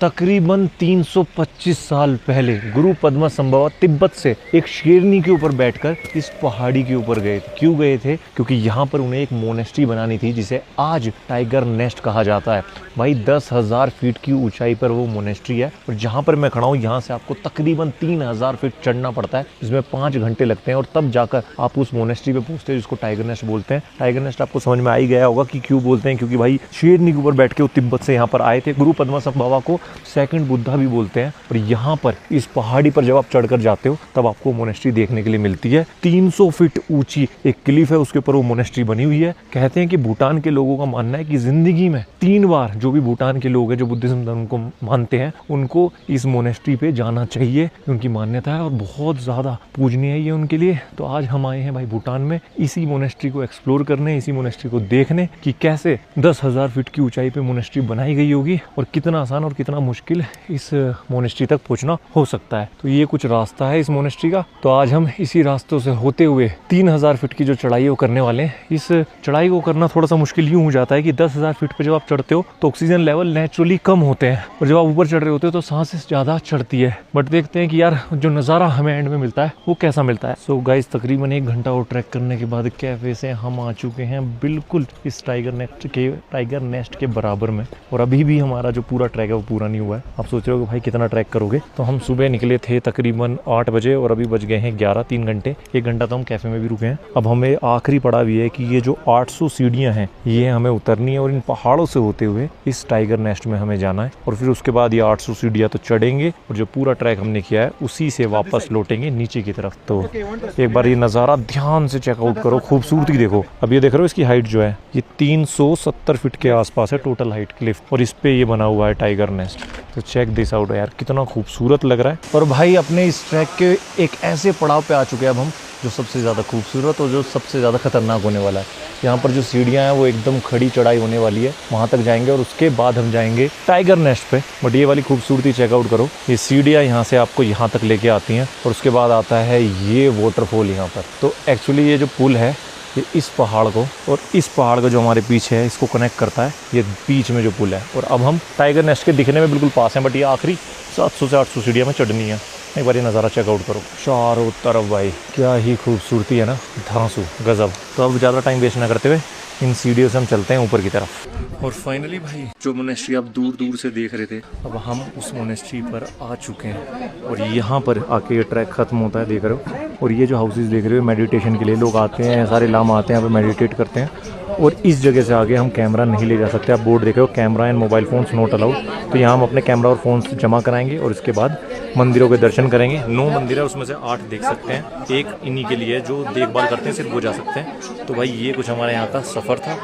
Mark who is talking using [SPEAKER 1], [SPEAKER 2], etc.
[SPEAKER 1] तकरीबन 325 साल पहले गुरु पद्मा संभवा तिब्बत से एक शेरनी के ऊपर बैठकर इस पहाड़ी के ऊपर गए थे। क्यों गए थे? क्योंकि यहाँ पर उन्हें एक मोनेस्ट्री बनानी थी जिसे आज टाइगर नेस्ट कहा जाता है। भाई 10,000 फीट की ऊंचाई पर वो मोनेस्ट्री है और जहाँ पर मैं खड़ा हूँ यहाँ से आपको तकरीबन 3,000 फीट चढ़ना पड़ता है, जिसमें 5 घंटे लगते हैं और तब जाकर आप उस मोनेस्ट्री पे पहुंचते हैं जिसको टाइगर नेस्ट बोलते हैं। टाइगर नेस्ट आपको समझ में आ ही गया होगा कि क्यों बोलते हैं, क्योंकि भाई शेरनी के ऊपर बैठ के वो तिब्बत से यहाँ पर आए थे। गुरु पद्मा संभवा को सेकंड बुद्धा भी बोलते हैं। और यहाँ पर इस पहाड़ी पर जब आप चढ़कर जाते हो तब आपको मोनेस्ट्री देखने के लिए मिलती है। 300 फीट ऊंची एक क्लिफ है, उसके ऊपर वो मोनेस्ट्री बनी हुई है। कहते हैं कि भूटान के लोगों का मानना है कि जिंदगी में 3 बार जो भी भूटान के लोग हैं जो बुद्धिज्म धर्म को मानते हैं उनको इस मोनेस्ट्री पे जाना चाहिए, उनकी मान्यता है और बहुत ज्यादा पूजनीय है ये उनके लिए। तो आज हम आए हैं भाई भूटान में इसी मोनेस्ट्री को एक्सप्लोर करने, इसी मोनेस्ट्री को देखने कि कैसे 10,000 फीट की ऊंचाई पे मोनेस्ट्री बनाई गई होगी और कितना आसान और कितना मुश्किल इस मोनेस्ट्री तक पहुंचना हो सकता है। तो ये कुछ रास्ता है इस मोनेस्ट्री का। तो आज हम इसी रास्तों से होते हुए 3,000 फीट की जो चढ़ाई है वो करने वाले हैं। इस चढ़ाई को करना थोड़ा सा मुश्किल यूं हो जाता है कि 10,000 फीट पे जब आप चढ़ते हो तो ऑक्सीजन लेवल नेचुरली कम होते हैं और जब आप ऊपर चढ़ रहे होते हो तो सांस ज्यादा चढ़ती है। बट देखते हैं कि यार जो नज़ारा हमें एंड में मिलता है वो कैसा मिलता है। सो गाइस तकरीबन 1 घंटा और ट्रैक करने के बाद कैफे से हम आ चुके हैं बिल्कुल इस टाइगर नेस्ट के बराबर में। और अभी भी हमारा जो पूरा ट्रैक है वो पूरा नहीं हुआ है। आप सोच रहे हो कि भाई कितना ट्रैक करोगे। तो हम सुबह निकले थे तकरीबन 8 बजे और अभी बज गए हैं 11, 3 घंटे। 1 घंटा तो हम कैफे में भी रुके हैं। अब हमें आखिरी पड़ा भी है कि ये जो 800 सीढ़ियाँ हैं ये हमें उतरनी है और इन पहाड़ों से होते हुए इस टाइगर नेस्ट में हमें जाना है। और फिर उसके बाद ये 800 सीढ़ियाँ तो चढ़ेंगे और जो पूरा ट्रैक हमने किया है उसी से वापस लौटेंगे नीचे की तरफ। तो एक बार ये नज़ारा ध्यान से चेकआउट करो, खूबसूरती देखो। अब ये देख रहे हो इसकी हाइट जो है ये 370 फीट के आसपास है टोटल हाइट क्लिफ और इस पे ये बना हुआ है टाइगर नेस्ट। तो चेक दिस आउट यार, कितना खूबसूरत लग रहा है। और भाई अपने इस ट्रैक के एक ऐसे पड़ाव पे आ चुके हैं अब हम जो सबसे ज़्यादा खूबसूरत और जो सबसे ज़्यादा खतरनाक होने वाला है। यहाँ पर जो सीढ़ियाँ हैं वो एकदम खड़ी चढ़ाई होने वाली है, वहाँ तक जाएंगे और उसके बाद हम जाएंगे टाइगर नेस्ट पे। बट ये वाली खूबसूरती चेकआउट करो, ये सीढ़ियाँ यहाँ से आपको यहाँ तक लेके आती हैं और उसके बाद आता है ये वाटरफॉल यहाँ पर। तो एक्चुअली ये जो पुल है ये इस पहाड़ को और इस पहाड़ का जो हमारे पीछे है इसको कनेक्ट करता है, ये बीच में जो पुल है। और अब हम टाइगर नेस्ट के दिखने में बिल्कुल पास हैं, बट ये आखिरी 700 से 800 सीढ़ियाँ में चढ़नी है। एक बार ये नज़ारा चेकआउट करो, चारों तरफ भाई क्या ही खूबसूरती है ना, धांसू गजब। तो अब ज़्यादा टाइम वेस्ट ना करते हुए इन सीढ़ियों से हम चलते हैं ऊपर की तरफ। और फाइनली भाई जो मोनेस्ट्री आप दूर दूर से देख रहे थे अब हम उस मोनेस्ट्री पर आ चुके हैं और यहाँ पर आके ये ट्रैक खत्म होता है, देख रहे हो। और ये जो हाउसेस देख रहे हो मेडिटेशन के लिए लोग आते हैं, सारे लामा आते हैं यहाँ पे मेडिटेट करते हैं। और इस जगह से आगे हम कैमरा नहीं ले जा सकते। आप बोर्ड देख रहे हो, camera and mobile phones not allowed. तो यहाँ हम अपने कैमरा और फ़ोन्स जमा कराएंगे और इसके बाद मंदिरों के दर्शन करेंगे। 9 मंदिर है, उसमें से 8 देख सकते हैं। एक इन्हीं के लिए जो देखभाल करते हैं सिर्फ वो जा सकते हैं। तो भाई ये कुछ हमारे यहाँ का सफ़र था।